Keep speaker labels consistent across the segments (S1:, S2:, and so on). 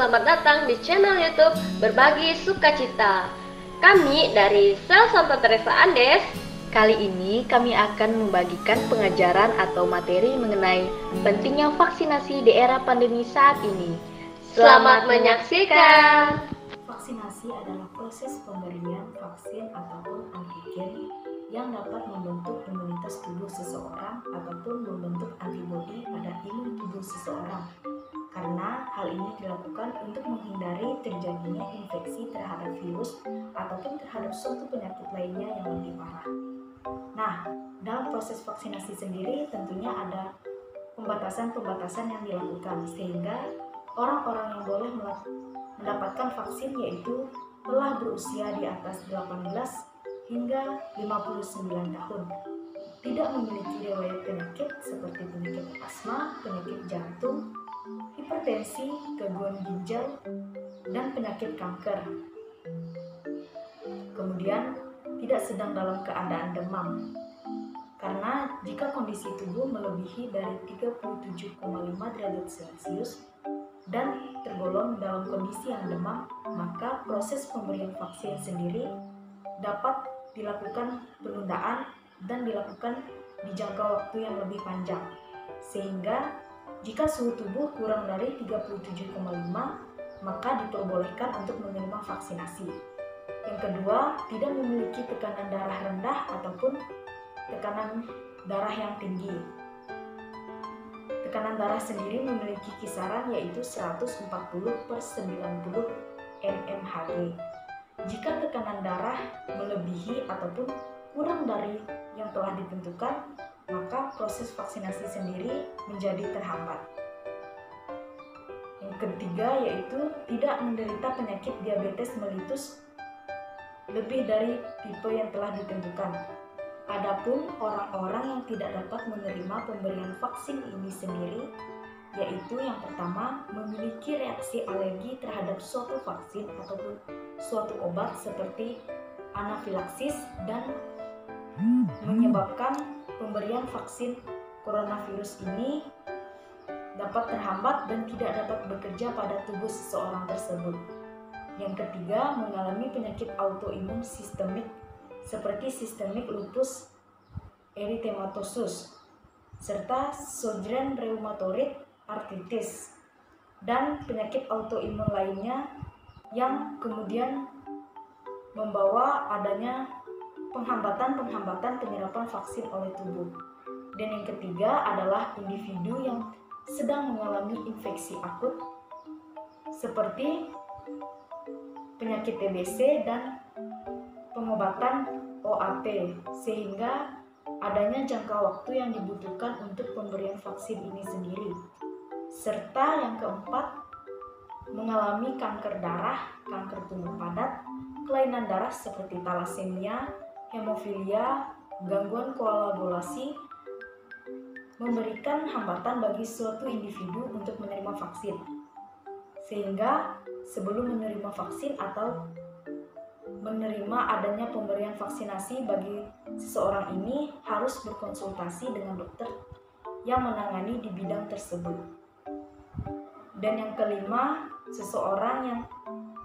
S1: selamat datang di channel YouTube Berbagi Sukacita. Kami dari Sel Santa Teresa Andes.
S2: Kali ini kami akan membagikan pengajaran atau materi mengenai pentingnya vaksinasi di era pandemi saat ini.
S1: Selamat menyaksikan.
S3: Vaksinasi adalah proses pemberian vaksin ataupun antigen yang dapat membentuk imunitas tubuh seseorang ataupun membentuk antibodi pada imun tubuh seseorang. Karena hal ini dilakukan untuk menghindari terjadinya infeksi terhadap virus ataupun terhadap suatu penyakit lainnya yang lebih parah. Nah, dalam proses vaksinasi sendiri tentunya ada pembatasan-pembatasan yang dilakukan sehingga orang-orang yang boleh mendapatkan vaksin yaitu telah berusia di atas 18 hingga 59 tahun, tidak memiliki riwayat penyakit seperti penyakit asma, penyakit jantung, hipertensi, gangguan ginjal, dan penyakit kanker. Kemudian tidak sedang dalam keadaan demam. Karena jika kondisi tubuh melebihi dari 37,5 derajat Celcius dan tergolong dalam kondisi yang demam, maka proses pemberian vaksin sendiri dapat dilakukan penundaan dan dilakukan di jangka waktu yang lebih panjang. Sehingga jika suhu tubuh kurang dari 37,5, maka diperbolehkan untuk menerima vaksinasi. Yang kedua, tidak memiliki tekanan darah rendah ataupun tekanan darah yang tinggi. Tekanan darah sendiri memiliki kisaran yaitu 140/90 mmHg. Jika tekanan darah melebihi ataupun kurang dari yang telah ditentukan, maka proses vaksinasi sendiri menjadi terhambat. Yang ketiga yaitu tidak menderita penyakit diabetes mellitus lebih dari tipe yang telah ditentukan. Adapun orang-orang yang tidak dapat menerima pemberian vaksin ini sendiri, yaitu yang pertama memiliki reaksi alergi terhadap suatu vaksin ataupun suatu obat seperti anafilaksis dan menyebabkan pemberian vaksin coronavirus ini dapat terhambat dan tidak dapat bekerja pada tubuh seseorang tersebut. Yang ketiga, mengalami penyakit autoimun sistemik seperti sistemik lupus erythematosus serta Sjogren rheumatoid arthritis dan penyakit autoimun lainnya yang kemudian membawa adanya penghambatan penyerapan vaksin oleh tubuh. Dan yang ketiga adalah individu yang sedang mengalami infeksi akut seperti penyakit TBC dan pengobatan OAP, sehingga adanya jangka waktu yang dibutuhkan untuk pemberian vaksin ini sendiri. Serta yang keempat, mengalami kanker darah, kanker tubuh padat, kelainan darah seperti talasemia, hemofilia, gangguan koagulasi, memberikan hambatan bagi suatu individu untuk menerima vaksin. Sehingga sebelum menerima vaksin atau menerima adanya pemberian vaksinasi bagi seseorang ini harus berkonsultasi dengan dokter yang menangani di bidang tersebut. Dan yang kelima, seseorang yang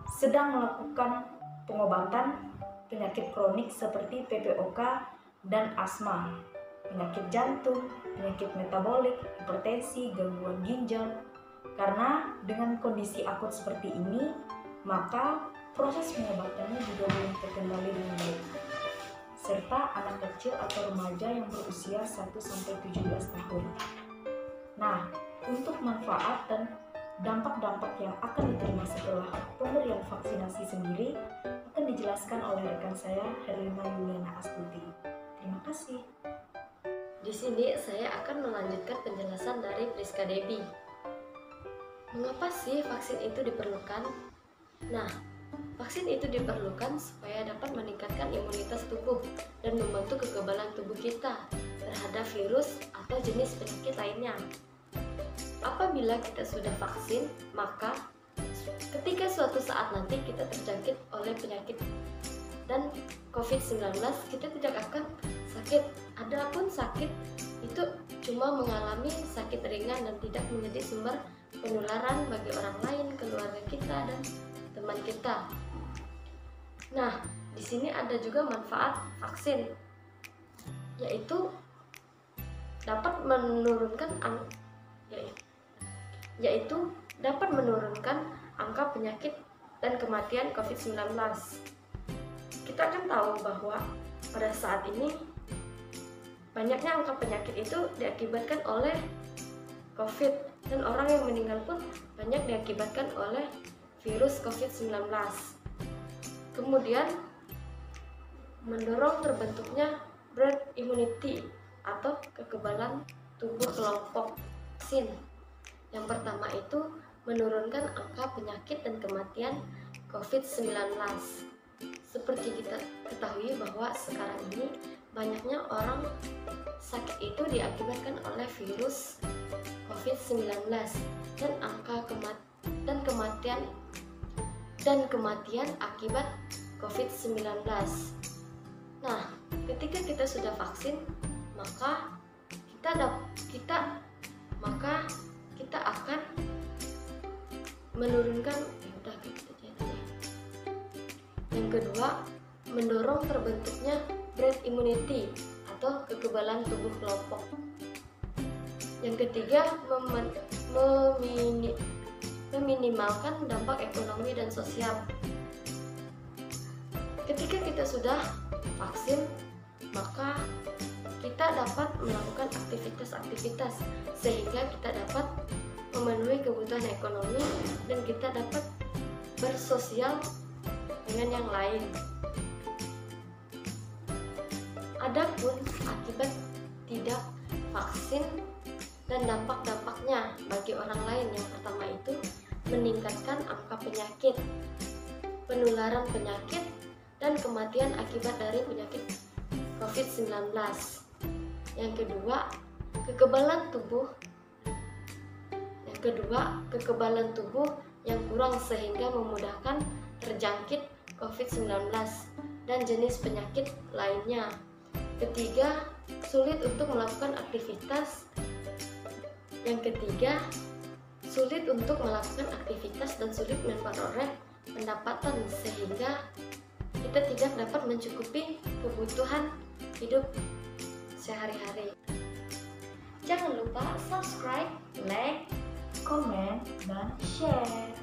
S3: sedang melakukan pengobatan penyakit kronik seperti PPOK dan asma, penyakit jantung, penyakit metabolik, hipertensi, gangguan ginjal. Karena dengan kondisi akut seperti ini, maka proses pengobatannya juga belum terkendali dengan baik. Serta anak kecil atau remaja yang berusia 1-17 tahun. Nah, untuk manfaat dan dampak-dampak yang akan diterima setelah pemberian vaksinasi sendiri akan dijelaskan oleh rekan saya, Herlina Yuliana Astuti. Terima kasih.
S1: Di sini saya akan melanjutkan penjelasan dari Priska Debbie. Mengapa sih vaksin itu diperlukan? Nah, vaksin itu diperlukan supaya dapat meningkatkan imunitas tubuh dan membantu kekebalan tubuh kita terhadap virus atau jenis penyakit lainnya. Apabila kita sudah vaksin, maka ketika suatu saat nanti kita terjangkit oleh penyakit dan COVID-19, kita tidak akan sakit. Adapun sakit itu cuma mengalami sakit ringan dan tidak menjadi sumber penularan bagi orang lain, keluarga kita dan teman kita. Nah, di sini ada juga manfaat vaksin, yaitu dapat menurunkan angka penyakit dan kematian COVID-19. Kita akan tahu bahwa pada saat ini banyaknya angka penyakit itu diakibatkan oleh COVID, dan orang yang meninggal pun banyak diakibatkan oleh virus COVID-19. Kemudian mendorong terbentuknya herd immunity atau kekebalan tubuh kelompok vaksin. Yang pertama itu menurunkan angka penyakit dan kematian COVID-19. Seperti kita ketahui bahwa sekarang ini banyaknya orang sakit itu diakibatkan oleh virus COVID-19, dan angka kematian akibat COVID-19. Nah, ketika kita sudah vaksin, maka kita akan menurunkan Yang kedua, mendorong terbentuknya herd immunity atau kekebalan tubuh kelompok. Yang ketiga, meminimalkan dampak ekonomi dan sosial. Ketika kita sudah vaksin, maka kita dapat melakukan aktivitas-aktivitas sehingga kita dapat memenuhi kebutuhan ekonomi dan kita dapat bersosial dengan yang lain. Adapun akibat tidak vaksin dan dampak-dampaknya bagi orang lain, yang pertama itu meningkatkan angka penyakit, penularan penyakit, dan kematian akibat dari penyakit COVID-19. Yang kedua, kekebalan tubuh yang kurang sehingga memudahkan terjangkit COVID-19 dan jenis penyakit lainnya. Ketiga, sulit untuk melakukan aktivitas. Yang ketiga, sulit untuk melakukan aktivitas dan sulit memperoleh pendapatan sehingga kita tidak dapat mencukupi kebutuhan hidup sehari-hari. Jangan lupa subscribe, like,
S3: komen, dan share.